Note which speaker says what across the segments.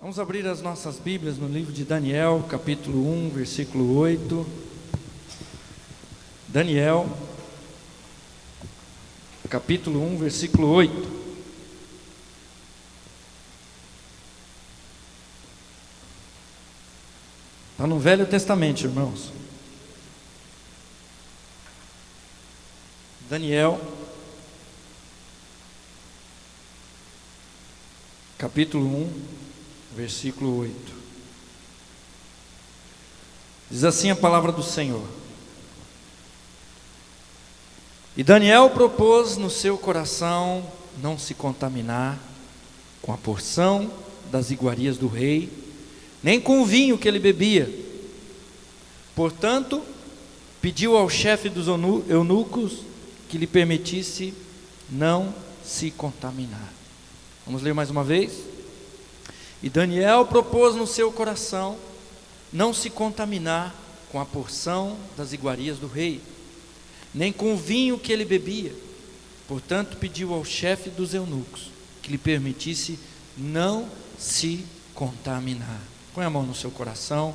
Speaker 1: Vamos abrir as nossas Bíblias no livro de Daniel, capítulo 1, versículo 8. Daniel, capítulo 1, versículo 8. Está no Velho Testamento, irmãos. Daniel, capítulo 1, versículo 8. Diz assim a palavra do Senhor: E Daniel propôs no seu coração não se contaminar com a porção das iguarias do rei, nem com o vinho que ele bebia. Portanto, pediu ao chefe dos eunucos que lhe permitisse não se contaminar. Vamos ler mais uma vez? E Daniel propôs no seu coração não se contaminar com a porção das iguarias do rei, nem com o vinho que ele bebia. Portanto, pediu ao chefe dos eunucos que lhe permitisse não se contaminar. Põe a mão no seu coração,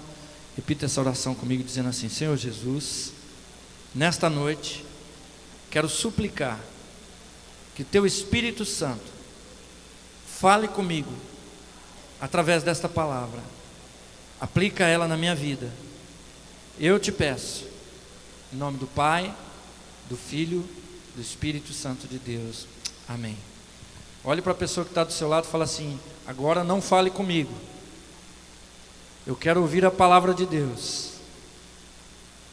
Speaker 1: repita essa oração comigo, dizendo assim: Senhor Jesus, nesta noite, quero suplicar que Teu Espírito Santo fale comigo através desta palavra, aplica ela na minha vida. Eu te peço, em nome do Pai, do Filho, do Espírito Santo de Deus, amém. Olhe para a pessoa que está do seu lado e fala assim: agora não fale comigo, eu quero ouvir a palavra de Deus.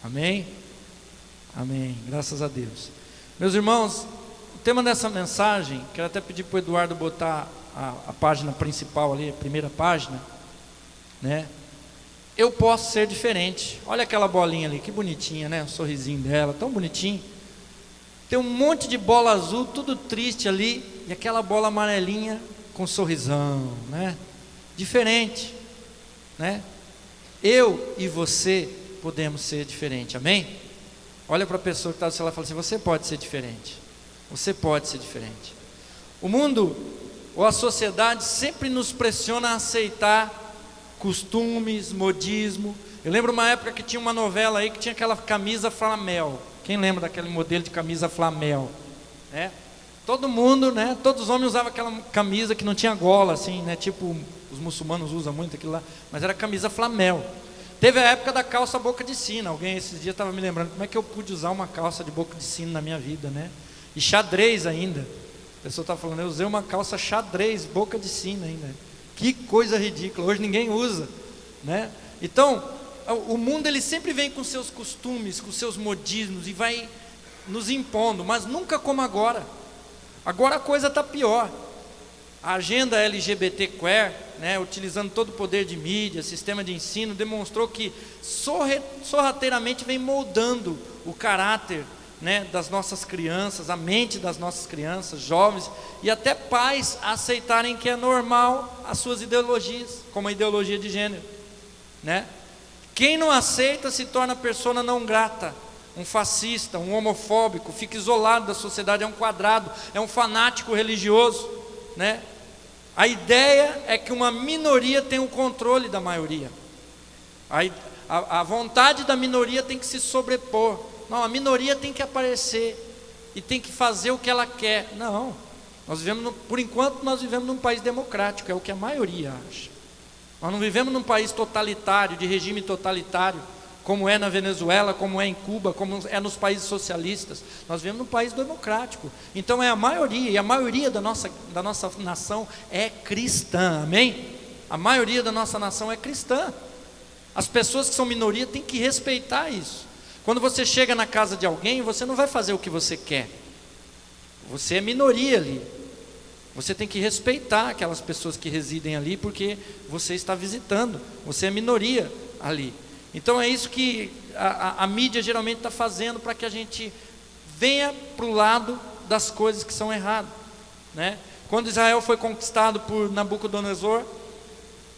Speaker 1: Amém? Amém, graças a Deus. Meus irmãos, o tema dessa mensagem, quero até pedir para o Eduardo botar a página principal ali, a primeira página, né? Eu posso ser diferente. Olha aquela bolinha ali, que bonitinha, né? O sorrisinho dela, tão bonitinho. Tem um monte de bola azul, tudo triste ali, e aquela bola amarelinha com sorrisão, né? Diferente, né? Eu e você podemos ser diferente, amém? Olha para a pessoa que está do seu lado e fala assim: você pode ser diferente. Você pode ser diferente. O mundo ou a sociedade sempre nos pressiona a aceitar costumes, modismo. Eu lembro uma época que tinha uma novela aí que tinha aquela camisa flamel. Quem lembra daquele modelo de camisa flamel? Né? Todo mundo, né? Todos os homens usavam aquela camisa que não tinha gola, assim, né? Tipo, os muçulmanos usam muito aquilo lá, mas era camisa flamel. Teve a época da calça boca de sino. Alguém esses dias estava me lembrando: como é que eu pude usar uma calça de boca de sino na minha vida, né? E xadrez ainda. A pessoa está falando: eu usei uma calça xadrez, boca de sino ainda. Que coisa ridícula, hoje ninguém usa, né? Então, o mundo ele sempre vem com seus costumes, com seus modismos e vai nos impondo, mas nunca como agora. Agora a coisa está pior. A agenda LGBT queer, né, utilizando todo o poder de mídia, sistema de ensino, demonstrou que sorrateiramente vem moldando o caráter, né, das nossas crianças, a mente das nossas crianças, jovens e até pais a aceitarem que é normal as suas ideologias, como a ideologia de gênero, né? Quem não aceita se torna persona não grata, um fascista, um homofóbico, fica isolado da sociedade, é um quadrado, é um fanático religioso, né? A ideia é que uma minoria tem o controle da maioria. A vontade da minoria tem que se sobrepor. Não, a minoria tem que aparecer e tem que fazer o que ela quer. Não, por enquanto nós vivemos num país democrático, é o que a maioria acha. Nós não vivemos num país totalitário, de regime totalitário, como é na Venezuela, como é em Cuba, como é nos países socialistas. Nós vivemos num país democrático. Então é a maioria, e a maioria da nossa nação é cristã, amém? A maioria da nossa nação é cristã. As pessoas que são minoria têm que respeitar isso. Quando você chega na casa de alguém, você não vai fazer o que você quer. Você é minoria ali. Você tem que respeitar aquelas pessoas que residem ali, porque você está visitando. Você é minoria ali. Então é isso que a mídia geralmente está fazendo, para que a gente venha para o lado das coisas que são erradas, né? Quando Israel foi conquistado por Nabucodonosor,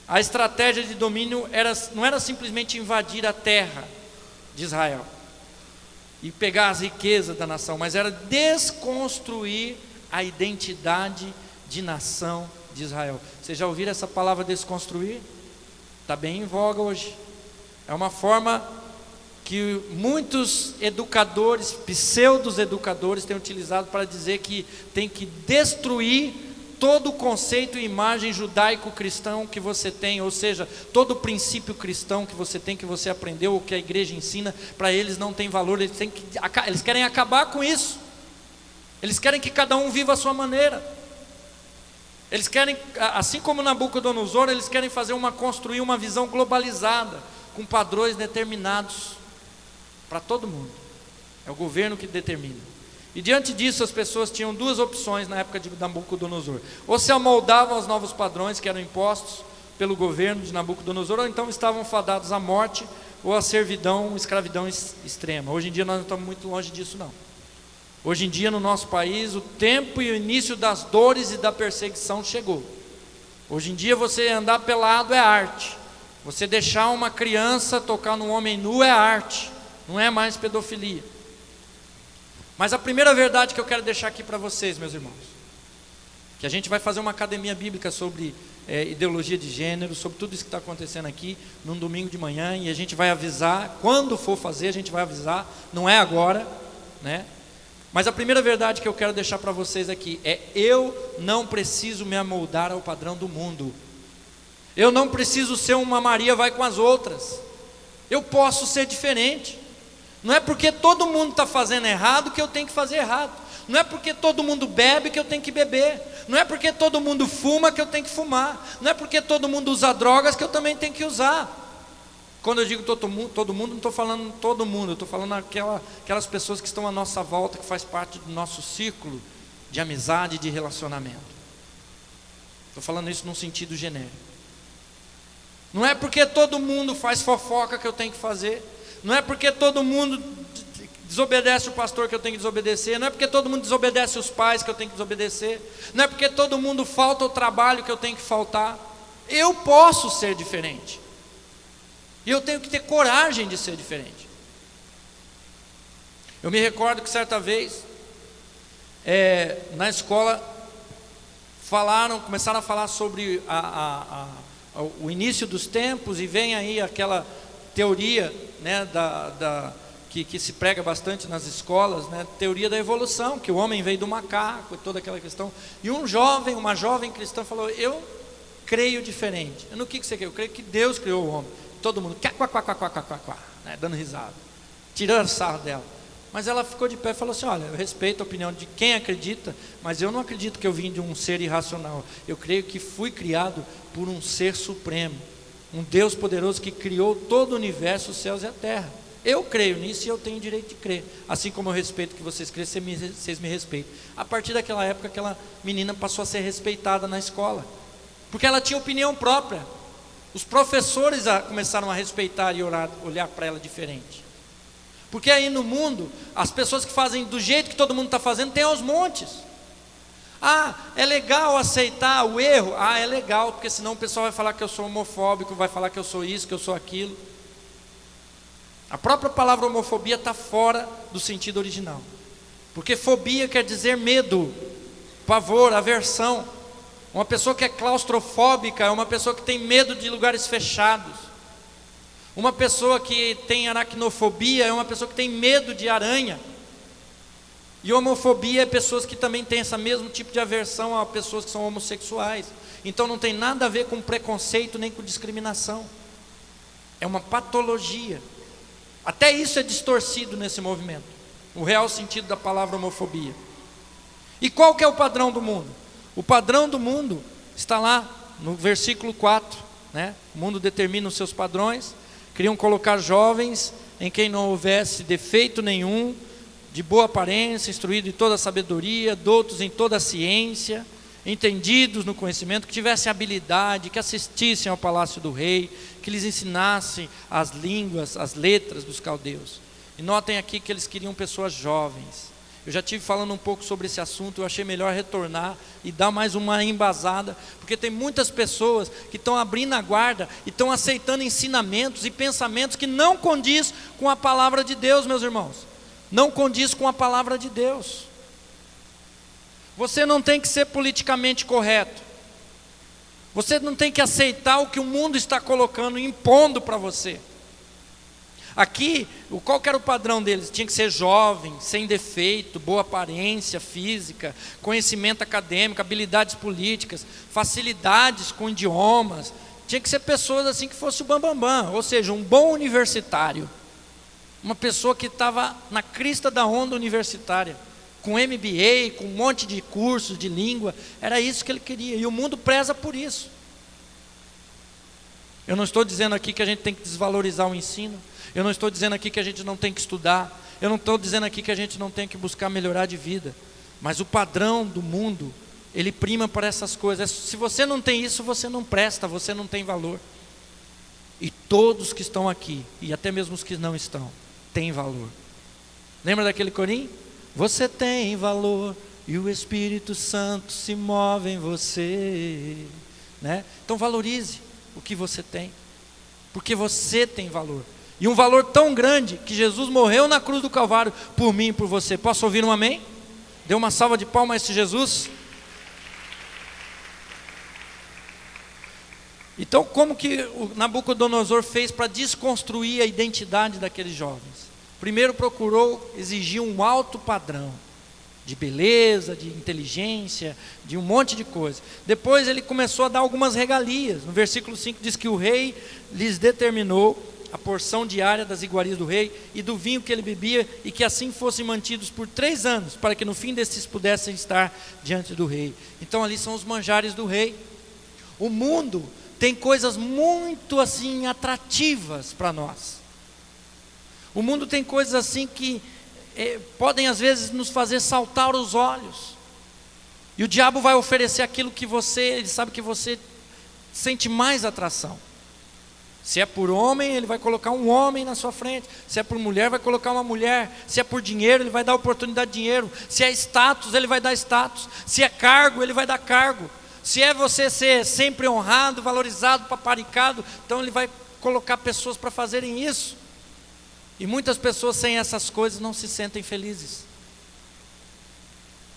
Speaker 1: a estratégia de domínio não era simplesmente invadir a terra de Israel e pegar as riquezas da nação, mas era desconstruir a identidade de nação de Israel. Vocês já ouviram essa palavra desconstruir? Está bem em voga hoje. É uma forma que muitos educadores, pseudos educadores, têm utilizado para dizer que tem que destruir todo o conceito e imagem judaico-cristão que você tem, ou seja, todo o princípio cristão que você tem, que você aprendeu, ou que a igreja ensina, para eles não tem valor, eles querem acabar com isso. Eles querem que cada um viva a sua maneira. Eles querem, assim como Nabucodonosor, eles querem construir uma visão globalizada, com padrões determinados para todo mundo. É o governo que determina. E diante disso as pessoas tinham duas opções na época de Nabucodonosor: ou se amoldavam aos novos padrões que eram impostos pelo governo de Nabucodonosor, ou então estavam fadados à morte ou à servidão, escravidão extrema. Hoje em dia nós não estamos muito longe disso não. Hoje em dia no nosso país o tempo e o início das dores e da perseguição chegou. Hoje em dia você andar pelado é arte, você deixar uma criança tocar num homem nu é arte, não é mais pedofilia. Mas a primeira verdade que eu quero deixar aqui para vocês, meus irmãos, que a gente vai fazer uma academia bíblica sobre ideologia de gênero, sobre tudo isso que está acontecendo aqui, num domingo de manhã, e a gente vai avisar, quando for fazer a gente vai avisar, não é agora, né? Mas a primeira verdade que eu quero deixar para vocês aqui é: eu não preciso me amoldar ao padrão do mundo. Eu não preciso ser uma Maria vai com as outras. Eu posso ser diferente. Não é porque todo mundo está fazendo errado que eu tenho que fazer errado. Não é porque todo mundo bebe que eu tenho que beber. Não é porque todo mundo fuma que eu tenho que fumar. Não é porque todo mundo usa drogas que eu também tenho que usar. Quando eu digo todo mundo, não estou falando todo mundo, eu estou falando aquelas pessoas que estão à nossa volta, que faz parte do nosso círculo de amizade e de relacionamento. Estou falando isso num sentido genérico. Não é porque todo mundo faz fofoca que eu tenho que fazer. Não é porque todo mundo desobedece o pastor que eu tenho que desobedecer. Não é porque todo mundo desobedece os pais que eu tenho que desobedecer. Não é porque todo mundo falta ao trabalho que eu tenho que faltar. Eu posso ser diferente. E eu tenho que ter coragem de ser diferente. Eu me recordo que certa vez, na escola, começaram a falar sobre o início dos tempos, e vem aí aquela teoria, né, que se prega bastante nas escolas, né, teoria da evolução, que o homem veio do macaco e toda aquela questão. E uma jovem cristã falou: eu creio diferente. No que você crê? Eu creio que Deus criou o homem. Todo mundo, né, dando risada, tirando sarro dela. Mas ela ficou de pé e falou assim: olha, eu respeito a opinião de quem acredita, mas eu não acredito que eu vim de um ser irracional. Eu creio que fui criado por um ser supremo, um Deus poderoso que criou todo o universo, os céus e a terra. Eu creio nisso e eu tenho o direito de crer. Assim como eu respeito que vocês creem, vocês me respeitam. A partir daquela época, aquela menina passou a ser respeitada na escola, porque ela tinha opinião própria. Os professores começaram a respeitar e olhar para ela diferente. Porque aí no mundo, as pessoas que fazem do jeito que todo mundo está fazendo, tem aos montes. É legal aceitar o erro? É legal, porque senão o pessoal vai falar que eu sou homofóbico, vai falar que eu sou isso, que eu sou aquilo. A própria palavra homofobia está fora do sentido original. Porque fobia quer dizer medo, pavor, aversão. Uma pessoa que é claustrofóbica é uma pessoa que tem medo de lugares fechados. Uma pessoa que tem aracnofobia é uma pessoa que tem medo de aranha. E homofobia é pessoas que também têm esse mesmo tipo de aversão a pessoas que são homossexuais. Então não tem nada a ver com preconceito nem com discriminação. É uma patologia. Até isso é distorcido nesse movimento, o real sentido da palavra homofobia. E qual que é o padrão do mundo? O padrão do mundo está lá no versículo 4, né? O mundo determina os seus padrões. Queriam colocar jovens em quem não houvesse defeito nenhum, de boa aparência, instruídos em toda a sabedoria, doutos em toda a ciência, entendidos no conhecimento, que tivessem habilidade, que assistissem ao palácio do rei, que lhes ensinassem as línguas, as letras dos caldeus. E notem aqui que eles queriam pessoas jovens. Eu já estive falando um pouco sobre esse assunto, eu achei melhor retornar e dar mais uma embasada, porque tem muitas pessoas que estão abrindo a guarda e estão aceitando ensinamentos e pensamentos que não condiz com a palavra de Deus, meus irmãos. Não condiz com a palavra de Deus. Você não tem que ser politicamente correto. Você não tem que aceitar o que o mundo está colocando, impondo para você. Aqui, qual que era o padrão deles? Tinha que ser jovem, sem defeito, boa aparência física, conhecimento acadêmico, habilidades políticas, facilidades com idiomas. Tinha que ser pessoas assim que fosse o bambambam, ou seja, um bom universitário. Uma pessoa que estava na crista da onda universitária, com MBA, com um monte de cursos de língua. Era isso que ele queria, e o mundo preza por isso. Eu não estou dizendo aqui que a gente tem que desvalorizar o ensino. Eu não estou dizendo aqui que a gente não tem que estudar. Eu não estou dizendo aqui que a gente não tem que buscar melhorar de vida. Mas o padrão do mundo, ele prima por essas coisas. Se você não tem isso, você não presta, você não tem valor. E todos que estão aqui, e até mesmo os que não estão, têm valor. Lembra daquele corinho? Você tem valor e o Espírito Santo se move em você, né? Então valorize o que você tem, porque você tem valor. E um valor tão grande que Jesus morreu na cruz do Calvário por mim e por você. Posso ouvir um amém? Dê uma salva de palmas a esse Jesus. Então, como que o Nabucodonosor fez para desconstruir a identidade daqueles jovens? Primeiro procurou exigir um alto padrão de beleza, de inteligência, de um monte de coisa. Depois ele começou a dar algumas regalias. No versículo 5 diz que o rei lhes determinou a porção diária das iguarias do rei e do vinho que ele bebia, e que assim fossem mantidos por 3 anos, para que no fim desses pudessem estar diante do rei. Então ali são os manjares do rei. O mundo tem coisas muito assim atrativas para nós. O mundo tem coisas assim que podem às vezes nos fazer saltar os olhos. E o diabo vai oferecer aquilo que ele sabe que você sente mais atração. Se é por homem, ele vai colocar um homem na sua frente. Se é por mulher, vai colocar uma mulher. Se é por dinheiro, ele vai dar oportunidade de dinheiro. Se é status, ele vai dar status. Se é cargo, ele vai dar cargo. Se é você ser sempre honrado, valorizado, paparicado, então ele vai colocar pessoas para fazerem isso. E muitas pessoas sem essas coisas não se sentem felizes.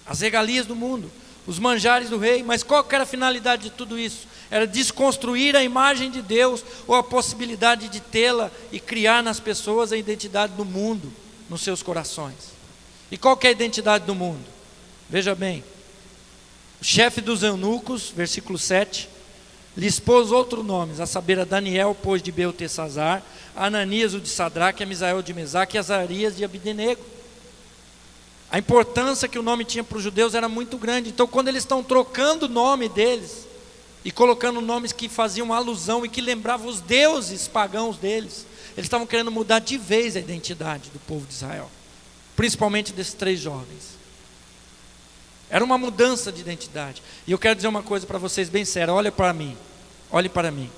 Speaker 1: As regalias do mundo, os manjares do rei. Mas qual que era a finalidade de tudo isso? Era desconstruir a imagem de Deus, ou a possibilidade de tê-la e criar nas pessoas a identidade do mundo nos seus corações. E qual que é a identidade do mundo? Veja bem, o chefe dos eunucos, versículo 7, lhes pôs outros nomes, a saber, a Daniel pôs de Beltesazar, a Ananias o de Sadraque, a Misael de Mesaque e a Azarias de Abdenego. A importância que o nome tinha para os judeus era muito grande. Então quando eles estão trocando o nome deles e colocando nomes que faziam alusão e que lembravam os deuses pagãos deles, eles estavam querendo mudar de vez a identidade do povo de Israel, principalmente desses 3 jovens. Era uma mudança de identidade. E eu quero dizer uma coisa para vocês bem séria. Olhem para mim. Olhem para mim.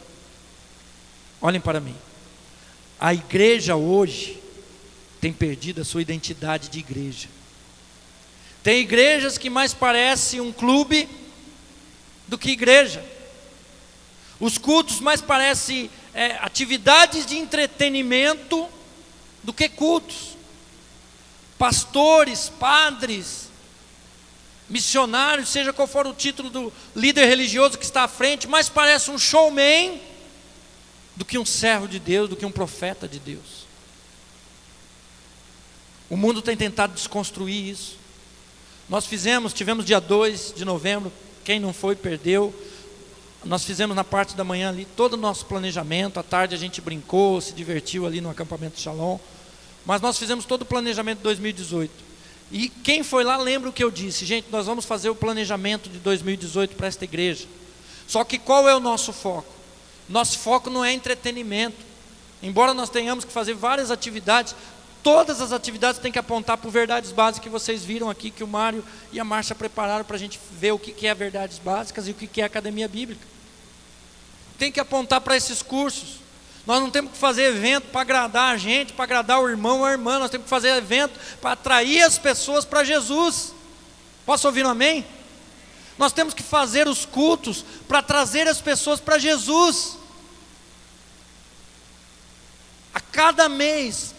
Speaker 1: Olhem para mim. A igreja hoje tem perdido a sua identidade de igreja. Tem igrejas que mais parecem um clube do que igreja. Os cultos mais parecem atividades de entretenimento do que cultos. Pastores, padres, missionários, seja qual for o título do líder religioso que está à frente, mais parece um showman do que um servo de Deus, do que um profeta de Deus. O mundo tem tentado desconstruir isso. Nós tivemos dia 2 de novembro, quem não foi perdeu. Nós fizemos na parte da manhã ali todo o nosso planejamento. À tarde a gente brincou, se divertiu ali no acampamento Shalom. Mas nós fizemos todo o planejamento de 2018. E quem foi lá lembra o que eu disse. Gente, nós vamos fazer o planejamento de 2018 para esta igreja. Só que qual é o nosso foco? Nosso foco não é entretenimento. Embora nós tenhamos que fazer várias atividades, todas as atividades têm que apontar para verdades básicas que vocês viram aqui, que o Mário e a Márcia prepararam para a gente ver o que é verdades básicas e o que é academia bíblica. Tem que apontar para esses cursos. Nós não temos que fazer evento para agradar a gente, para agradar o irmão ou a irmã. Nós temos que fazer evento para atrair as pessoas para Jesus. Posso ouvir um amém? Nós temos que fazer os cultos para trazer as pessoas para Jesus. A cada mês,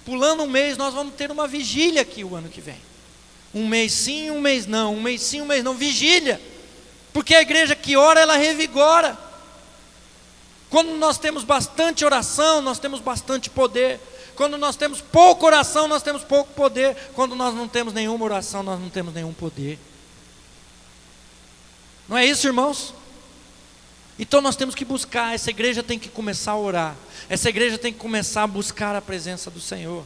Speaker 1: pulando um mês, nós vamos ter uma vigília aqui o ano que vem. Um mês sim, um mês não. Um mês sim, um mês não. Vigília. Porque a igreja que ora, ela revigora. Quando nós temos bastante oração, nós temos bastante poder. Quando nós temos pouca oração, nós temos pouco poder. Quando nós não temos nenhuma oração, nós não temos nenhum poder. Não é isso, irmãos? Então nós temos que buscar. Essa igreja tem que começar a orar. Essa igreja tem que começar a buscar a presença do Senhor.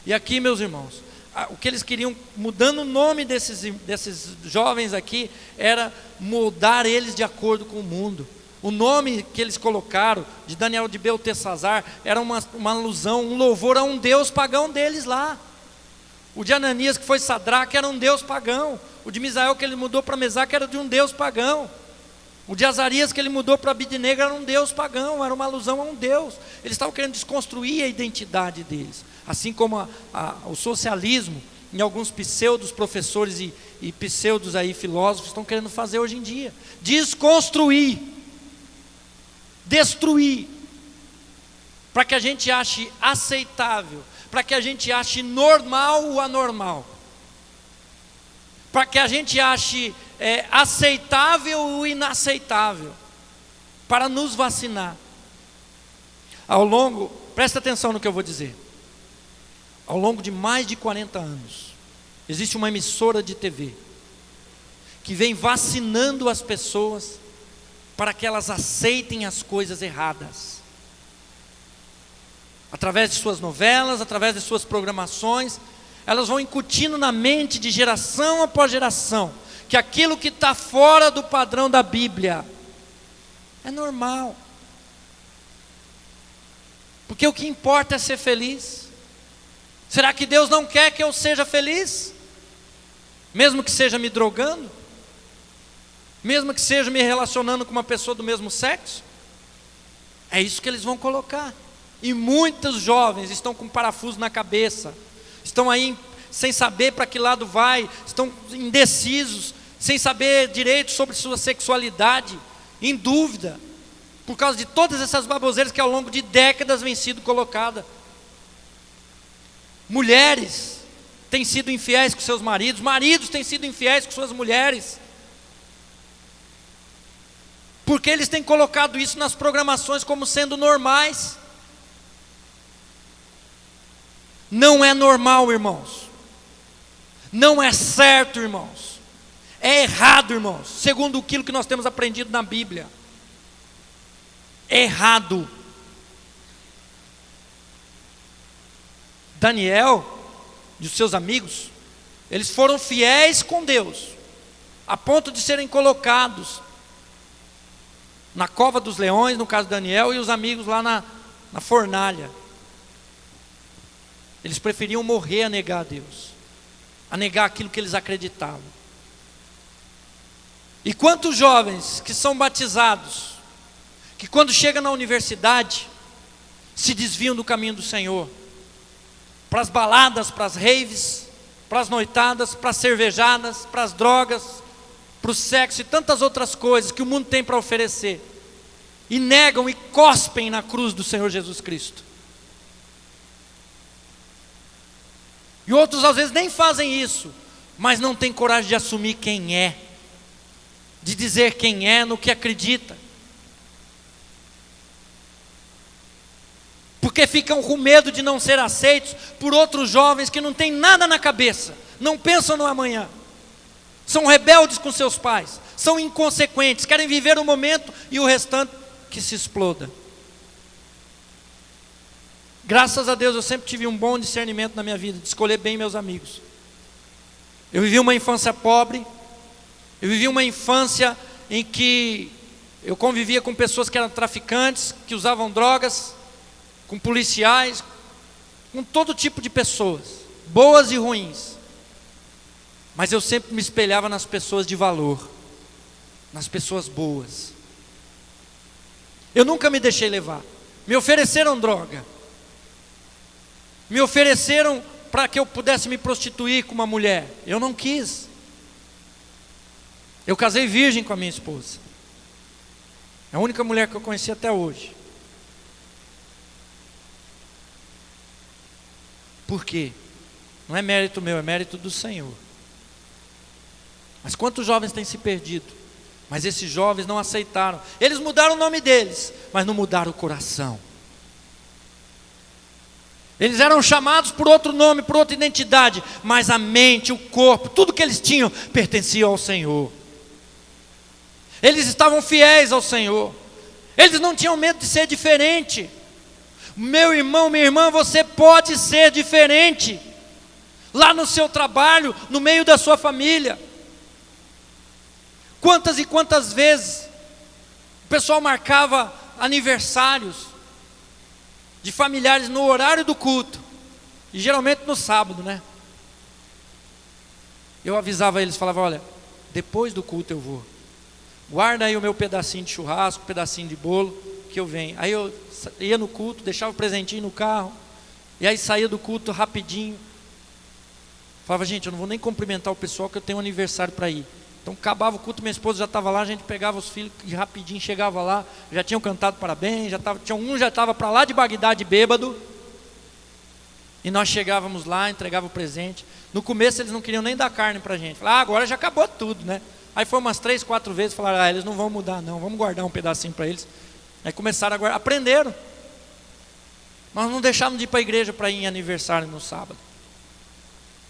Speaker 1: E aqui, meus irmãos, o que eles queriam, mudando o nome desses jovens aqui, era moldar eles de acordo com o mundo. O nome que eles colocaram, de Daniel de Beltesazar, era uma alusão, um louvor a um deus pagão deles lá. O de Ananias, que foi Sadraque, era um deus pagão. O de Misael, que ele mudou para Mesaque, era de um deus pagão. O de Azarias, que ele mudou para Abidnego, era um deus pagão, era uma alusão a um deus. Eles estavam querendo desconstruir a identidade deles. Assim como o socialismo, em alguns pseudos professores e pseudos aí filósofos estão querendo fazer hoje em dia. Desconstruir, destruir, para que a gente ache aceitável, para que a gente ache normal o anormal, para que a gente ache aceitável o inaceitável, para nos vacinar. Presta atenção no que eu vou dizer. Ao longo de mais de 40 anos, existe uma emissora de TV que vem vacinando as pessoas para que elas aceitem as coisas erradas. Através de suas novelas, através de suas programações, elas vão incutindo na mente de geração após geração que aquilo que está fora do padrão da Bíblia é normal. Porque o que importa é ser feliz. Será que Deus não quer que eu seja feliz? Mesmo que seja me drogando? Mesmo que seja me relacionando com uma pessoa do mesmo sexo? É isso que eles vão colocar. E muitos jovens estão com parafuso na cabeça, estão aí sem saber para que lado vai, estão indecisos, sem saber direito sobre sua sexualidade, em dúvida, por causa de todas essas baboseiras que ao longo de décadas vêm sido colocadas. Mulheres têm sido infiéis com seus maridos, maridos têm sido infiéis com suas mulheres, porque eles têm colocado isso nas programações como sendo normais. Não é normal, irmãos. Não é certo, irmãos. É errado, irmãos, segundo aquilo que nós temos aprendido na Bíblia. É errado. Daniel e os seus amigos, eles foram fiéis com Deus, a ponto de serem colocados na cova dos leões, no caso de Daniel, e os amigos lá na fornalha. Eles preferiam morrer a negar a Deus, a negar aquilo que eles acreditavam. E quantos jovens que são batizados, que quando chegam na universidade, se desviam do caminho do Senhor, para as baladas, para as raves, para as noitadas, para as cervejadas, para as drogas, para o sexo e tantas outras coisas que o mundo tem para oferecer, e negam e cospem na cruz do Senhor Jesus Cristo. E outros às vezes nem fazem isso, mas não têm coragem de assumir quem é, de dizer quem é, no que acredita, porque ficam com medo de não ser aceitos por outros jovens que não têm nada na cabeça, não pensam no amanhã, são rebeldes com seus pais, são inconsequentes, querem viver o momento e o restante que se exploda. Graças a Deus eu sempre tive um bom discernimento na minha vida, de escolher bem meus amigos. Eu vivi uma infância pobre, eu vivi uma infância em que eu convivia com pessoas que eram traficantes, que usavam drogas, com policiais, com todo tipo de pessoas, boas e ruins. Mas eu sempre me espelhava nas pessoas de valor, nas pessoas boas. Eu nunca me deixei levar. Me ofereceram droga, me ofereceram para que eu pudesse me prostituir com uma mulher, eu não quis. Eu casei virgem com a minha esposa, é a única mulher que eu conheci até hoje. Por quê? Não é mérito meu, é mérito do Senhor. Mas quantos jovens têm se perdido? Mas esses jovens não aceitaram. Eles mudaram o nome deles, mas não mudaram o coração. Eles eram chamados por outro nome, por outra identidade, mas a mente, o corpo, tudo que eles tinham pertencia ao Senhor. Eles estavam fiéis ao Senhor. Eles não tinham medo de ser diferente. Meu irmão, minha irmã, você pode ser diferente. Lá no seu trabalho, no meio da sua família. Quantas e quantas vezes o pessoal marcava aniversários de familiares no horário do culto, e geralmente no sábado, né? Eu avisava eles, falava: olha, depois do culto eu vou, guarda aí o meu pedacinho de churrasco, pedacinho de bolo, que eu venho. Aí eu ia no culto, deixava o presentinho no carro, e aí saía do culto rapidinho, falava: gente, eu não vou nem cumprimentar o pessoal, que eu tenho um aniversário para ir. Então acabava o culto, minha esposa já estava lá, a gente pegava os filhos e rapidinho chegava lá, já tinham cantado parabéns, já estava para lá de Bagdá de bêbado, e nós chegávamos lá, entregava o presente. No começo eles não queriam nem dar carne para a gente, falaram: agora já acabou tudo, né? Aí foi umas 3, 4 vezes, falaram: eles não vão mudar não, vamos guardar um pedacinho para eles. Aí começaram a guardar, aprenderam. Nós não deixávamos de ir para a igreja para ir em aniversário no sábado.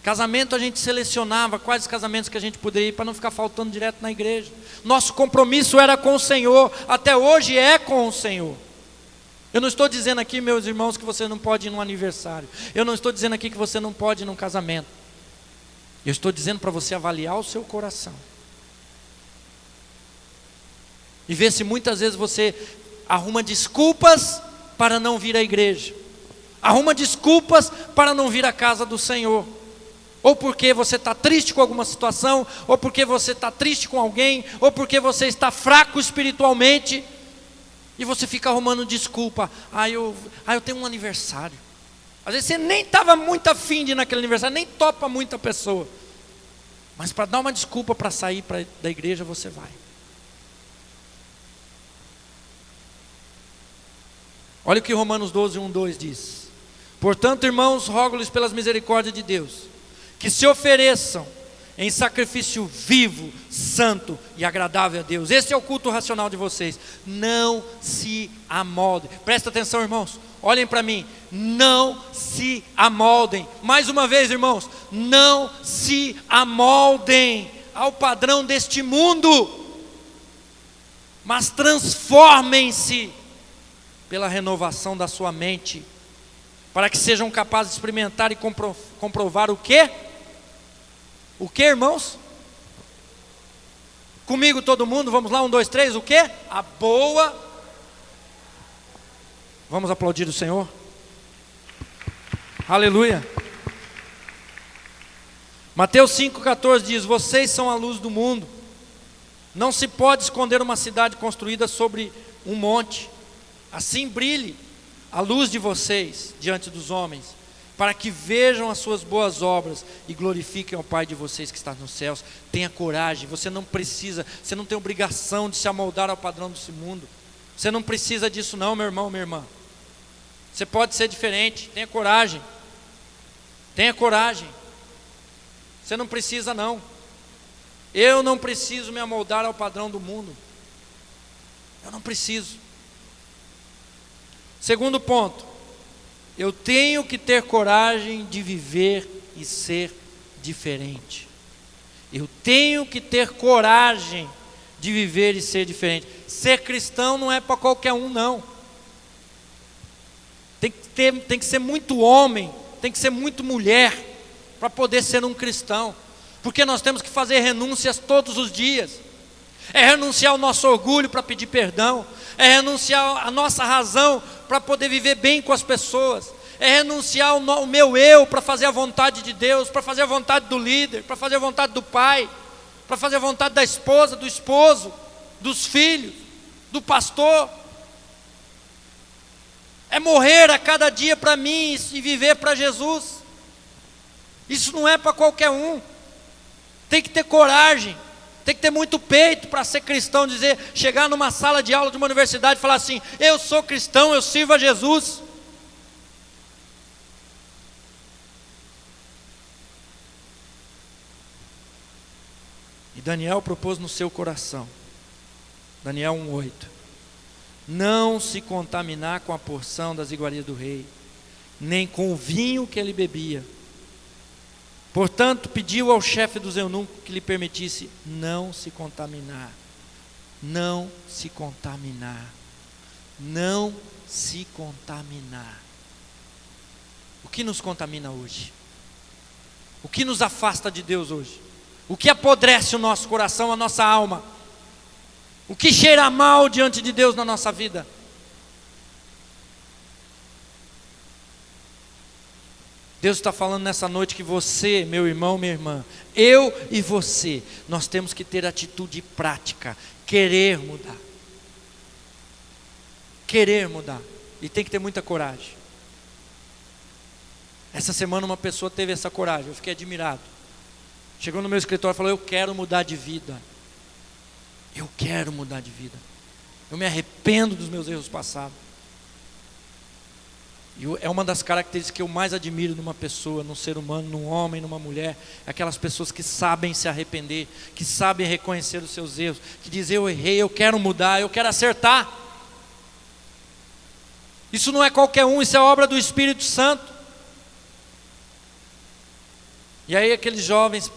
Speaker 1: Casamento, a gente selecionava quais casamentos que a gente poderia ir para não ficar faltando direto na igreja. Nosso compromisso era com o Senhor, até hoje é com o Senhor. Eu não estou dizendo aqui, meus irmãos, que você não pode ir num aniversário. Eu não estou dizendo aqui que você não pode ir num casamento. Eu estou dizendo para você avaliar o seu coração. E ver se muitas vezes você arruma desculpas para não vir à igreja. Arruma desculpas para não vir à casa do Senhor. Ou porque você está triste com alguma situação, ou porque você está triste com alguém, ou porque você está fraco espiritualmente, e você fica arrumando desculpa. Eu tenho um aniversário. Às vezes você nem estava muito afim de ir naquele aniversário, nem topa muita pessoa, mas para dar uma desculpa para sair da igreja, você vai. Olha o que Romanos 12, 1, 2 diz: portanto, irmãos, rogo-lhes pelas misericórdias de Deus, que se ofereçam em sacrifício vivo, santo e agradável a Deus. Esse é o culto racional de vocês. Não se amoldem. Presta atenção, irmãos. Olhem para mim. Não se amoldem. Mais uma vez, irmãos. Não se amoldem ao padrão deste mundo, mas transformem-se pela renovação da sua mente, para que sejam capazes de experimentar e comprovar o quê? O que, irmãos? Comigo todo mundo, vamos lá, 1, 2, 3, o que? A boa. Vamos aplaudir o Senhor? Aleluia. Mateus 5,14 diz: vocês são a luz do mundo. Não se pode esconder uma cidade construída sobre um monte. Assim brilhe a luz de vocês diante dos homens, para que vejam as suas boas obras e glorifiquem ao Pai de vocês que está nos céus. Tenha coragem, você não tem obrigação de se amoldar ao padrão desse mundo. Você não precisa disso não, meu irmão, minha irmã. Você pode ser diferente, tenha coragem. Tenha coragem. Você não precisa não. Eu não preciso me amoldar ao padrão do mundo. Eu não preciso. Segundo ponto, eu tenho que ter coragem de viver e ser diferente. Eu tenho que ter coragem de viver e ser diferente. Ser cristão não é para qualquer um, não. Tem que ser muito homem, tem que ser muito mulher para poder ser um cristão. Porque nós temos que fazer renúncias todos os dias. É renunciar o nosso orgulho para pedir perdão. É renunciar a nossa razão para poder viver bem com as pessoas. É renunciar o meu eu para fazer a vontade de Deus, para fazer a vontade do líder, para fazer a vontade do pai, para fazer a vontade da esposa, do esposo, dos filhos, do pastor. É morrer a cada dia para mim e viver para Jesus. Isso não é para qualquer um. Tem que ter coragem. Tem que ter muito peito para ser cristão, chegar numa sala de aula de uma universidade e falar assim: eu sou cristão, eu sirvo a Jesus. E Daniel propôs no seu coração: Daniel 1:8. Não se contaminar com a porção das iguarias do rei, nem com o vinho que ele bebia. Portanto, pediu ao chefe dos eunucos que lhe permitisse não se contaminar. Não se contaminar. Não se contaminar. O que nos contamina hoje? O que nos afasta de Deus hoje? O que apodrece o nosso coração, a nossa alma? O que cheira mal diante de Deus na nossa vida? Deus está falando nessa noite que você, meu irmão, minha irmã, eu e você, nós temos que ter atitude prática, querer mudar. Querer mudar. E tem que ter muita coragem. Essa semana uma pessoa teve essa coragem, eu fiquei admirado. Chegou no meu escritório e falou: eu quero mudar de vida. Eu quero mudar de vida. Eu me arrependo dos meus erros passados. E é uma das características que eu mais admiro numa pessoa, num ser humano, num homem, numa mulher. É aquelas pessoas que sabem se arrepender, que sabem reconhecer os seus erros, que dizem: eu errei, eu quero mudar, eu quero acertar. Isso não é qualquer um, isso é obra do Espírito Santo. E aí aqueles jovens,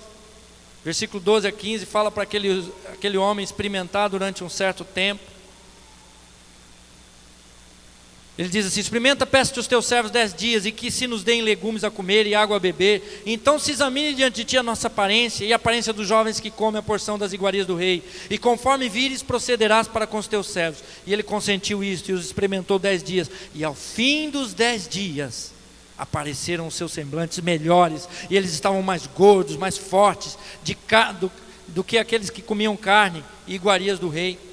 Speaker 1: versículo 12 a 15, fala para aquele homem experimentar durante um certo tempo. Ele diz assim: experimenta, peço-te os teus servos 10 dias, e que se nos deem legumes a comer e água a beber. Então se examine diante de ti a nossa aparência, e a aparência dos jovens que comem a porção das iguarias do rei. E conforme vires, procederás para com os teus servos. E ele consentiu isto, e os experimentou 10 dias. E ao fim dos 10 dias, apareceram os seus semblantes melhores, e eles estavam mais gordos, mais fortes, do que aqueles que comiam carne e iguarias do rei.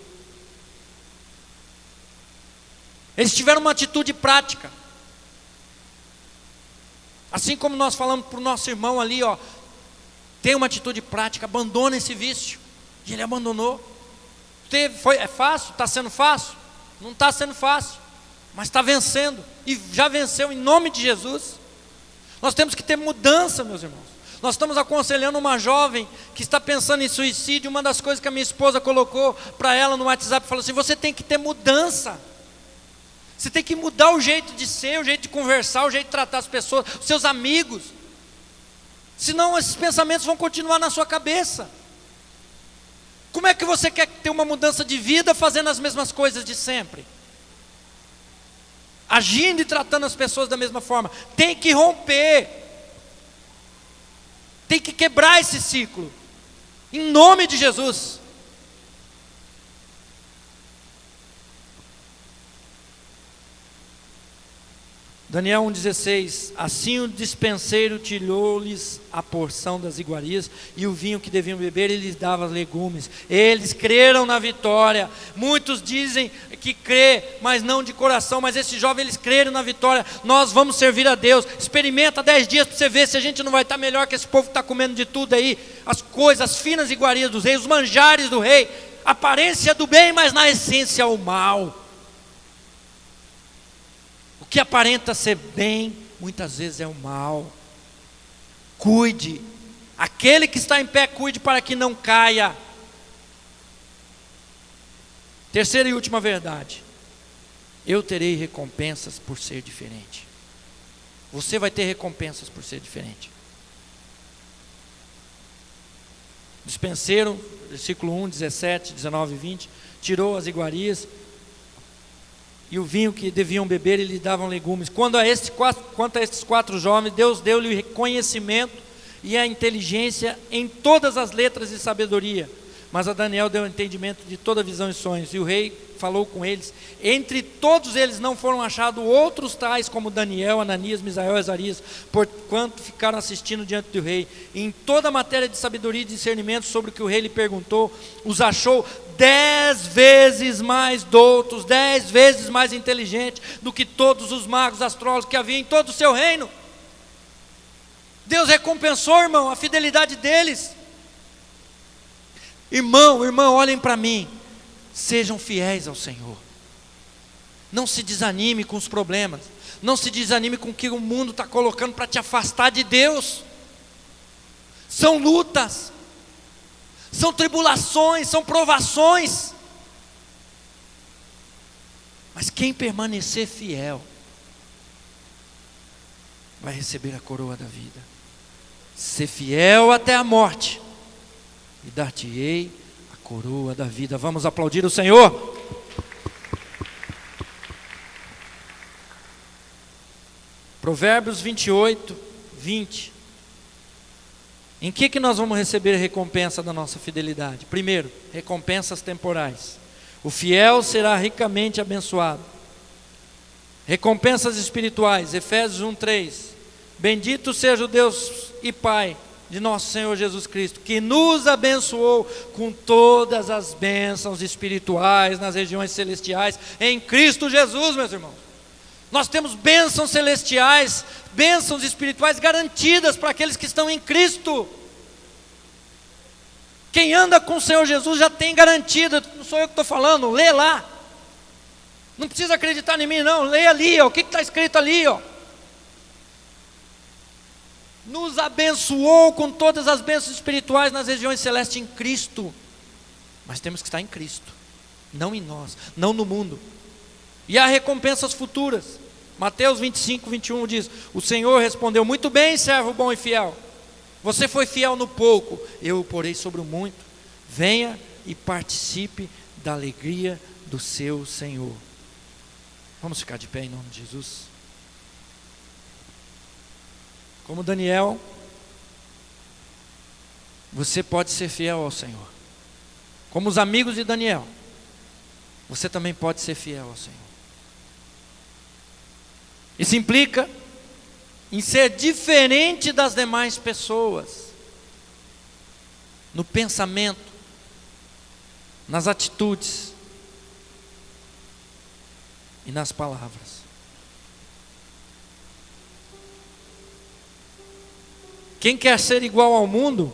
Speaker 1: Eles tiveram uma atitude prática. Assim como nós falamos para o nosso irmão ali, ó, tem uma atitude prática, abandona esse vício. E ele abandonou. É fácil? Está sendo fácil? Não está sendo fácil, mas está vencendo, e já venceu em nome de Jesus. Nós temos que ter mudança, meus irmãos. Nós estamos aconselhando uma jovem que está pensando em suicídio. Uma das coisas que a minha esposa colocou para ela no WhatsApp, falou assim: você tem que ter mudança. Você tem que mudar o jeito de ser, o jeito de conversar, o jeito de tratar as pessoas, os seus amigos. Senão esses pensamentos vão continuar na sua cabeça. Como é que você quer ter uma mudança de vida fazendo as mesmas coisas de sempre? Agindo e tratando as pessoas da mesma forma. Tem que romper. Tem que quebrar esse ciclo. Em nome de Jesus. Daniel 1,16: assim o dispenseiro tirou-lhes a porção das iguarias, e o vinho que deviam beber, ele lhes dava legumes. Eles creram na vitória. Muitos dizem que crê, mas não de coração. Mas esses jovens, eles creram na vitória. Nós vamos servir a Deus. Experimenta 10 dias para você ver se a gente não vai estar melhor que esse povo que está comendo de tudo aí. As coisas, as finas iguarias dos reis, os manjares do rei. Aparência do bem, mas na essência o mal. O que aparenta ser bem, muitas vezes é o mal. Cuide. Aquele que está em pé, cuide para que não caia. Terceira e última verdade: eu terei recompensas por ser diferente. Você vai ter recompensas por ser diferente. Dispenseiro, versículo 1, 17, 19 e 20, tirou as iguarias e o vinho que deviam beber, e lhe davam legumes. Quanto a estes 4 jovens, Deus deu-lhe conhecimento e a inteligência em todas as letras e sabedoria. Mas a Daniel deu entendimento de toda visão e sonhos. E o rei falou com eles. Entre todos eles não foram achados outros tais como Daniel, Ananias, Misael e Azarias, porquanto ficaram assistindo diante do rei. E em toda a matéria de sabedoria e discernimento sobre o que o rei lhe perguntou, os achou 10 vezes mais doutos, 10 vezes mais inteligentes do que todos os magos, astrólogos que havia em todo o seu reino. Deus recompensou, irmão, a fidelidade deles. Irmão, olhem para mim. Sejam fiéis ao Senhor. Não se desanime com os problemas. Não se desanime com o que o mundo está colocando para te afastar de Deus. São lutas, são tribulações, são provações. Mas quem permanecer fiel vai receber a coroa da vida. Ser fiel até a morte, e dar-te-ei a coroa da vida. Vamos aplaudir o Senhor. Provérbios 28, 20. Em que nós vamos receber recompensa da nossa fidelidade? Primeiro, recompensas temporais. O fiel será ricamente abençoado. Recompensas espirituais. Efésios 1:3. Bendito seja o Deus e Pai de nosso Senhor Jesus Cristo, que nos abençoou com todas as bênçãos espirituais nas regiões celestiais em Cristo Jesus, meus irmãos. Nós temos bênçãos celestiais, bênçãos espirituais garantidas para aqueles que estão em Cristo. Quem anda com o Senhor Jesus já tem garantida. Não sou eu que estou falando, lê lá. Não precisa acreditar em mim não, lê ali, ó, o que está escrito ali, ó. Nos abençoou com todas as bênçãos espirituais nas regiões celestes em Cristo. Mas temos que estar em Cristo, não em nós, não no mundo. E há recompensas futuras. Mateus 25, 21 diz: o Senhor respondeu: muito bem, servo bom e fiel. Você foi fiel no pouco, eu o porei sobre o muito. Venha e participe da alegria do seu Senhor. Vamos ficar de pé em nome de Jesus. Como Daniel, você pode ser fiel ao Senhor. Como os amigos de Daniel, você também pode ser fiel ao Senhor. Isso implica em ser diferente das demais pessoas, no pensamento, nas atitudes e nas palavras. Quem quer ser igual ao mundo,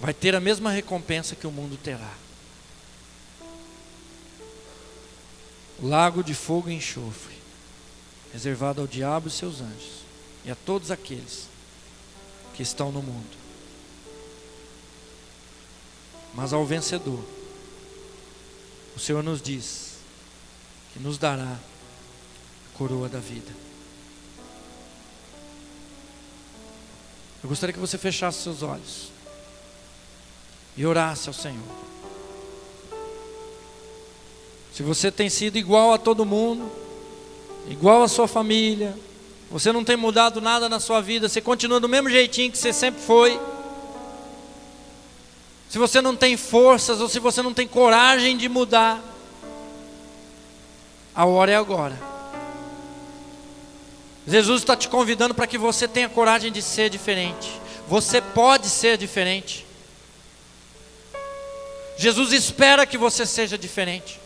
Speaker 1: vai ter a mesma recompensa que o mundo terá. O lago de fogo e enxofre, reservado ao diabo e seus anjos, e a todos aqueles que estão no mundo. Mas ao vencedor, o Senhor nos diz que nos dará a coroa da vida. Eu gostaria que você fechasse seus olhos e orasse ao Senhor. Se você tem sido igual a todo mundo, igual a sua família, você não tem mudado nada na sua vida, você continua do mesmo jeitinho que você sempre foi. Se você não tem forças ou se você não tem coragem de mudar, a hora é agora. Jesus está te convidando para que você tenha coragem de ser diferente. Você pode ser diferente. Jesus espera que você seja diferente,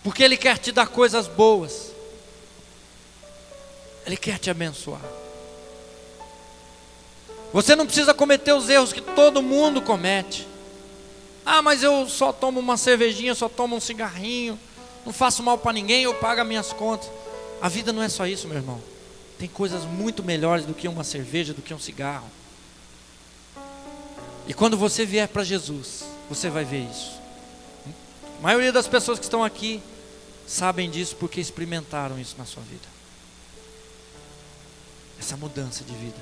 Speaker 1: porque Ele quer te dar coisas boas. Ele quer te abençoar. Você não precisa cometer os erros que todo mundo comete. Ah, mas eu só tomo uma cervejinha, só tomo um cigarrinho, não faço mal para ninguém, eu pago as minhas contas. A vida não é só isso, meu irmão. Tem coisas muito melhores do que uma cerveja, do que um cigarro. E quando você vier para Jesus, você vai ver isso. A maioria das pessoas que estão aqui sabem disso porque experimentaram isso na sua vida. Essa mudança de vida.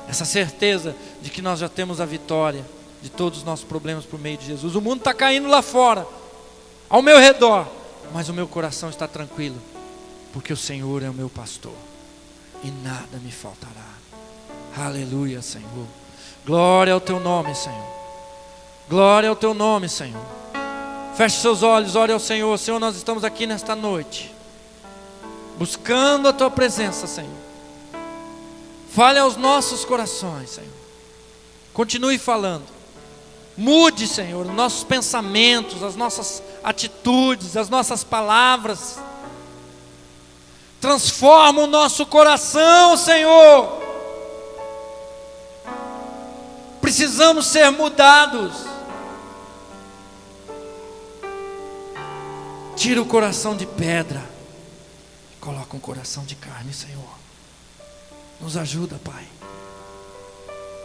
Speaker 1: Essa certeza de que nós já temos a vitória de todos os nossos problemas por meio de Jesus. O mundo está caindo lá fora, ao meu redor, mas o meu coração está tranquilo, porque o Senhor é o meu pastor e nada me faltará. Aleluia, Senhor. Glória ao teu nome, Senhor. Glória ao teu nome, Senhor. Feche seus olhos, ore ao Senhor. Senhor, nós estamos aqui nesta noite buscando a tua presença, Senhor. Fale aos nossos corações, Senhor. Continue falando. Mude, Senhor, os nossos pensamentos, as nossas atitudes, as nossas palavras. Transforma o nosso coração, Senhor. Precisamos ser mudados. Tira o coração de pedra, coloca um coração de carne, Senhor. Nos ajuda, Pai.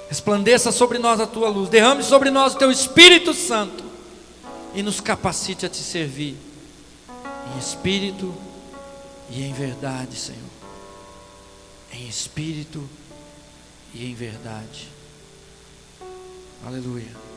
Speaker 1: Resplandeça sobre nós a tua luz, derrame sobre nós o teu Espírito Santo e nos capacite a te servir em espírito e em verdade, Senhor. Em espírito e em verdade. Aleluia.